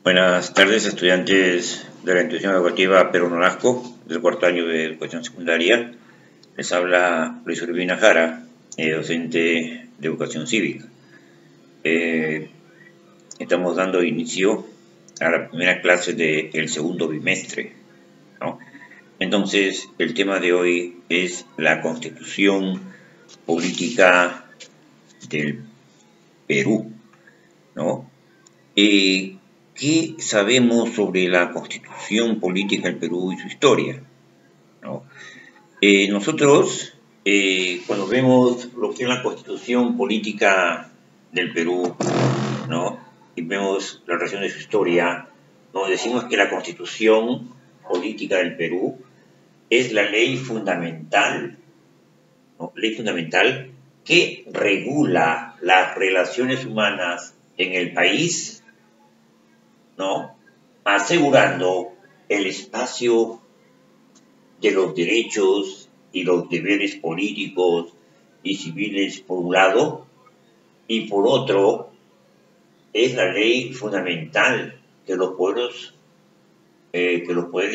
Buenas tardes, estudiantes de la institución educativa Perú Nolasco, del cuarto año de educación secundaria. Les habla Luis Urbina Jara, docente de educación cívica. Estamos dando inicio a la primera clase del segundo bimestre, ¿no? Entonces, el tema de hoy es la constitución política del Perú, ¿no? ¿Qué sabemos sobre la constitución política del Perú y su historia, ¿no? Nosotros, cuando vemos lo que es la constitución política del Perú, ¿no? Y vemos la relación de su historia, nos decimos que la constitución política del Perú es la ley fundamental, ¿no? Ley fundamental que regula las relaciones humanas en el país, ¿no? Asegurando el espacio de los derechos y los deberes políticos y civiles por un lado, y por otro es la ley fundamental de los poderes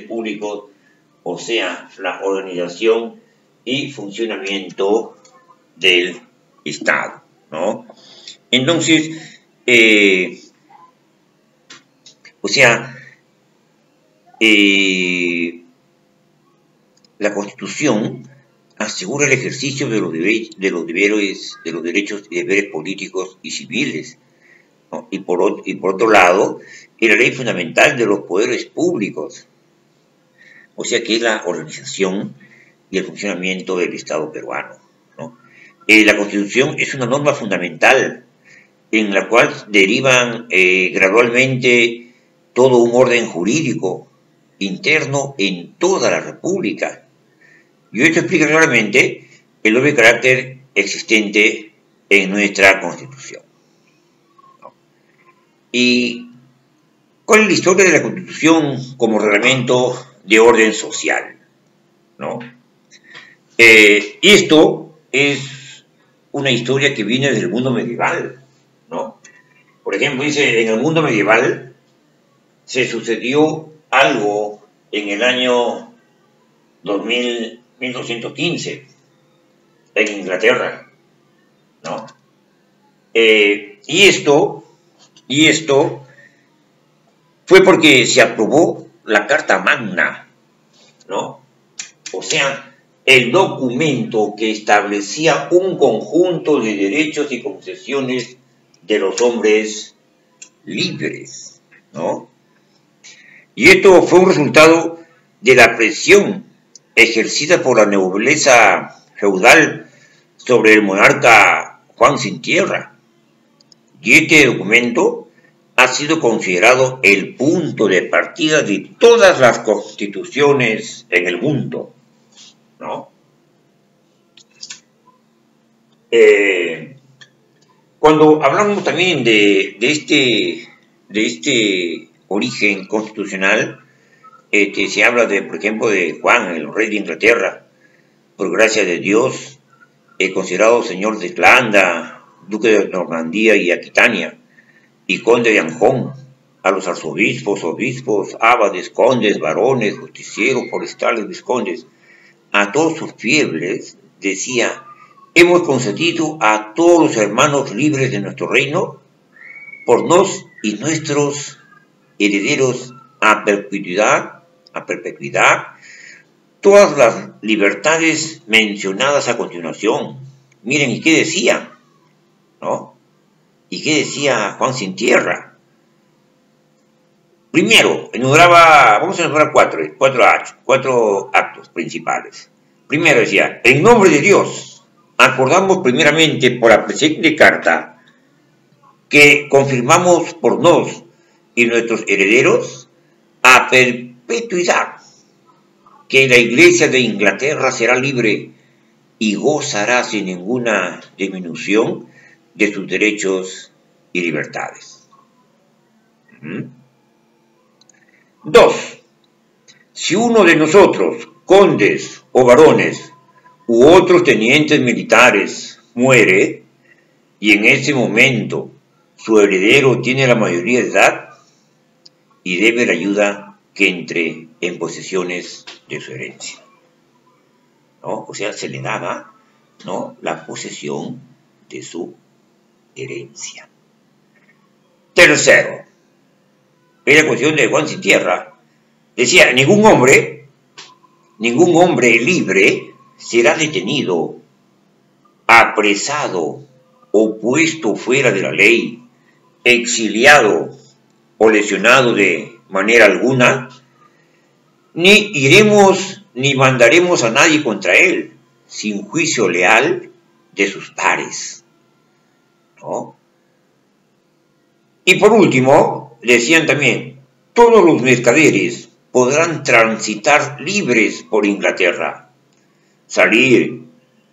públicos, o sea, la organización y funcionamiento del Estado, ¿no? Entonces, la Constitución asegura el ejercicio de los derechos y deberes políticos y civiles, ¿no? Y por otro lado, es la ley fundamental de los poderes públicos, o sea que es la organización y el funcionamiento del Estado peruano, ¿no? La Constitución es una norma fundamental en la cual derivan gradualmente todo un orden jurídico interno en toda la República. Y esto explica claramente el doble carácter existente en nuestra Constitución, ¿no? ¿Y cuál es la historia de la Constitución como reglamento de orden social, ¿no? Y esto es una historia que viene del mundo medieval, ¿no? Por ejemplo, dice, en el mundo medieval se sucedió algo en el año 1215 en Inglaterra, ¿no? Y esto fue porque se aprobó la Carta Magna, ¿no? O sea, el documento que establecía un conjunto de derechos y concesiones de los hombres libres, ¿no? Y esto fue un resultado de la presión ejercida por la nobleza feudal sobre el monarca Juan Sin Tierra. Y este documento ha sido considerado el punto de partida de todas las constituciones en el mundo, ¿no? Cuando hablamos también de este origen constitucional, se habla por ejemplo, de Juan, el rey de Inglaterra, por gracia de Dios, considerado señor de Irlanda, duque de Normandía y Aquitania, y conde de Anjón, a los arzobispos, obispos, abades, condes, varones, justicieros, forestales, vizcondes, a todos sus fieles, decía: hemos concedido a todos los hermanos libres de nuestro reino, por nos y nuestros herederos a perpetuidad, todas las libertades mencionadas a continuación. Miren, ¿y qué decía? ¿No? ¿Y qué decía Juan Sin Tierra? Primero, vamos a enumerar cuatro actos principales. Primero decía: en nombre de Dios, acordamos primeramente por la presente carta que confirmamos por nos y nuestros herederos a perpetuidad que la Iglesia de Inglaterra será libre y gozará sin ninguna disminución de sus derechos y libertades. 2. Si uno de nosotros, condes o varones, u otros tenientes militares, muere, y en ese momento su heredero tiene la mayoría de edad, y debe la ayuda que entre en posesiones de su herencia, ¿no? O sea, se le daba, ¿no?, la posesión de su herencia. Tercero, en la cuestión de Juan Sin Tierra, decía, ningún hombre libre será detenido, apresado o puesto fuera de la ley, exiliado o lesionado de manera alguna, ni iremos ni mandaremos a nadie contra él, sin juicio leal de sus pares, ¿no? Y por último, decían también, todos los mercaderes podrán transitar libres por Inglaterra, salir,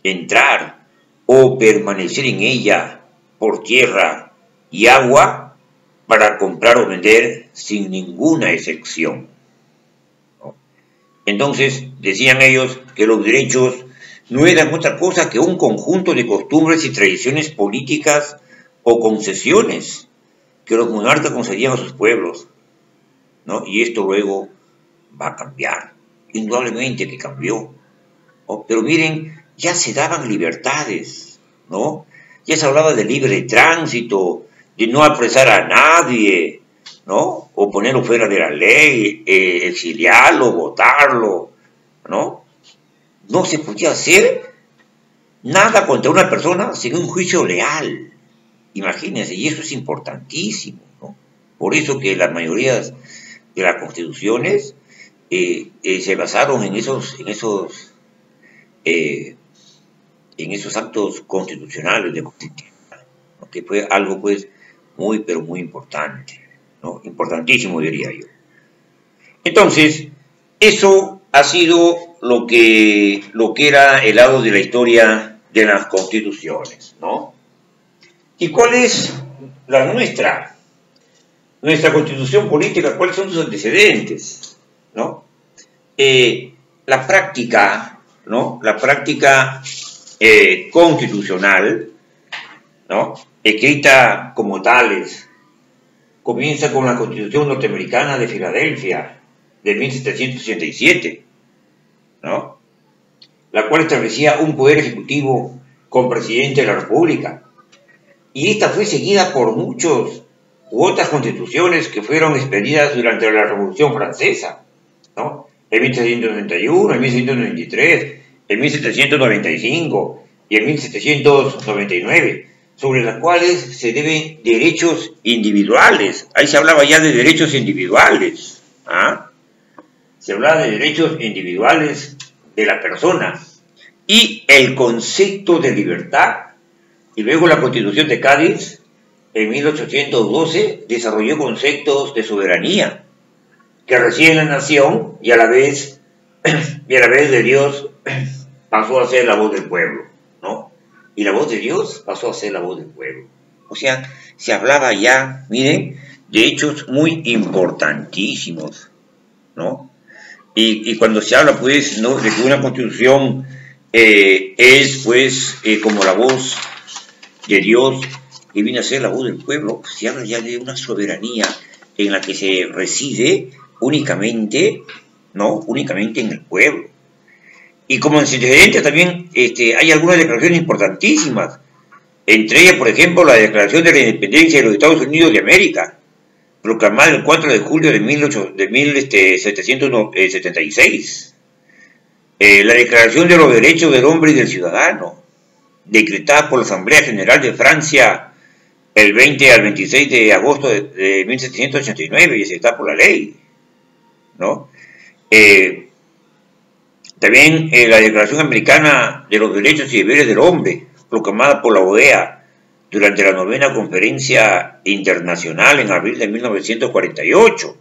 entrar o permanecer en ella por tierra y agua para comprar o vender sin ninguna excepción, ¿no? Entonces, decían ellos que los derechos no eran otra cosa que un conjunto de costumbres y tradiciones políticas o concesiones que los monarcas concedían a sus pueblos, ¿no? Y esto luego va a cambiar, indudablemente que cambió, ¿no? Pero miren, ya se daban libertades, ¿no? Ya se hablaba de libre tránsito, de no apresar a nadie, ¿no? O ponerlo fuera de la ley, exiliarlo, votarlo, ¿no? No se podía hacer nada contra una persona sin un juicio leal. Imagínense, y eso es importantísimo, ¿no? Por eso que las mayorías de las constituciones se basaron en esos actos constitucionales de constitución, ¿no? Que fue algo pues muy, pero muy importante, ¿no? Importantísimo, diría yo. Entonces, eso ha sido lo que era el lado de la historia de las constituciones, ¿no? ¿Y cuál es la nuestra? Nuestra constitución política, ¿cuáles son sus antecedentes? ¿No? La práctica, ¿no? La práctica constitucional, ¿no?, escrita como tales, comienza con la Constitución norteamericana de Filadelfia de 1787, ¿no?, la cual establecía un poder ejecutivo con presidente de la República. Y esta fue seguida por muchas u otras constituciones que fueron expedidas durante la Revolución Francesa, ¿no?, en 1791, en 1793, en 1795 y en 1799, sobre las cuales se deben derechos individuales. Ahí se hablaba ya de derechos individuales, ¿ah? Se hablaba de derechos individuales de la persona y el concepto de libertad. Y luego la Constitución de Cádiz, en 1812, desarrolló conceptos de soberanía, que recién la nación y a la vez de Dios pasó a ser la voz del pueblo, ¿no? Y la voz de Dios pasó a ser la voz del pueblo. O sea, se hablaba ya, miren, de hechos muy importantísimos, ¿no? Y cuando se habla, pues, ¿no?, de que una constitución es, pues, como la voz de Dios, que viene a ser la voz del pueblo, se habla ya de una soberanía en la que se reside únicamente, ¿no?, únicamente en el pueblo. Y como antecedentes también hay algunas declaraciones importantísimas, entre ellas, por ejemplo, la Declaración de la Independencia de los Estados Unidos de América, proclamada el 4 de julio de 1776, la Declaración de los Derechos del Hombre y del Ciudadano, decretada por la Asamblea General de Francia el 20 al 26 de agosto de 1789 y aceptada por la ley, ¿no? También la Declaración Americana de los Derechos y Deberes del Hombre, proclamada por la OEA durante la 9ª Conferencia Internacional en abril de 1948,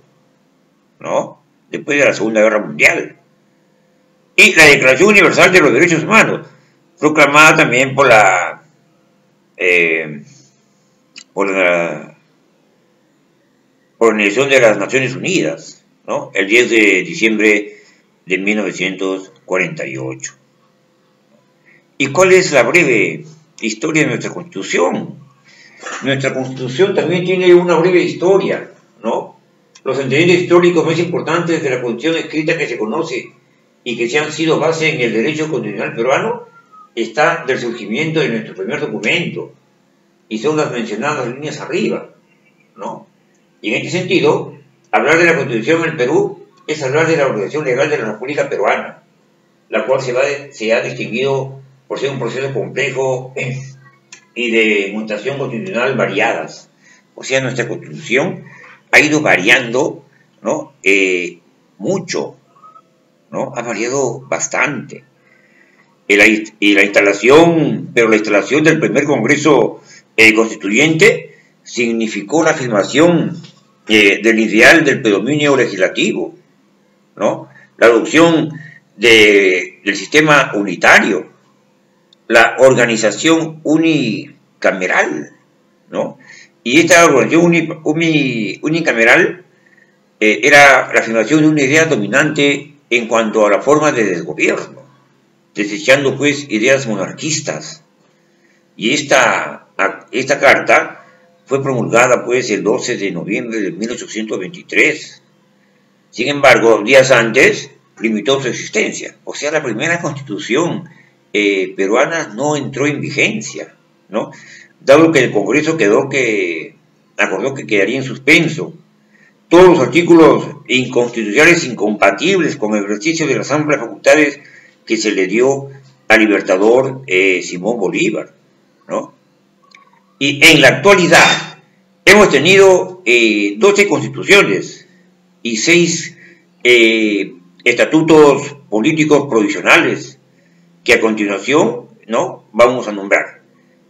¿no?, después de la Segunda Guerra Mundial. Y la Declaración Universal de los Derechos Humanos, proclamada también por la Organización de las Naciones Unidas, ¿no?, el 10 de diciembre de 1948. ¿Y cuál es la breve historia de nuestra Constitución? Nuestra Constitución también tiene una breve historia, ¿no? los antecedentes históricos más importantes de la Constitución escrita que se conoce y que se han sido base en el derecho constitucional peruano está del surgimiento de nuestro primer documento y son las mencionadas líneas arriba, ¿no? Y en este sentido, hablar de la Constitución en el Perú es hablar de la organización legal de la República Peruana, la cual se ha distinguido por ser un proceso complejo y de mutación constitucional variadas. O sea, nuestra Constitución ha ido variando, ¿no? Mucho, ¿no? Ha variado bastante. La instalación del primer Congreso Constituyente significó la afirmación del ideal del predominio legislativo, ¿no? La adopción del sistema unitario, la organización unicameral, ¿no? Y esta organización unicameral era la afirmación de una idea dominante en cuanto a la forma de desgobierno, desechando pues ideas monarquistas. Y esta carta fue promulgada pues el 12 de noviembre de 1823. Sin embargo, días antes limitó su existencia. O sea, la primera constitución peruana no entró en vigencia, ¿no? Dado que el Congreso acordó que quedaría en suspenso. Todos los artículos inconstitucionales incompatibles con el ejercicio de las amplias facultades que se le dio al libertador Simón Bolívar, ¿no? Y en la actualidad hemos tenido 12 constituciones y 6 estatutos políticos provisionales que a continuación, ¿no?, vamos a nombrar.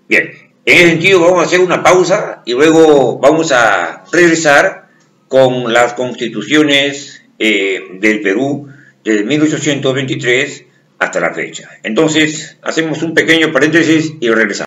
Bien, en ese sentido vamos a hacer una pausa y luego vamos a regresar con las constituciones del Perú desde 1823 hasta la fecha. Entonces, hacemos un pequeño paréntesis y regresamos.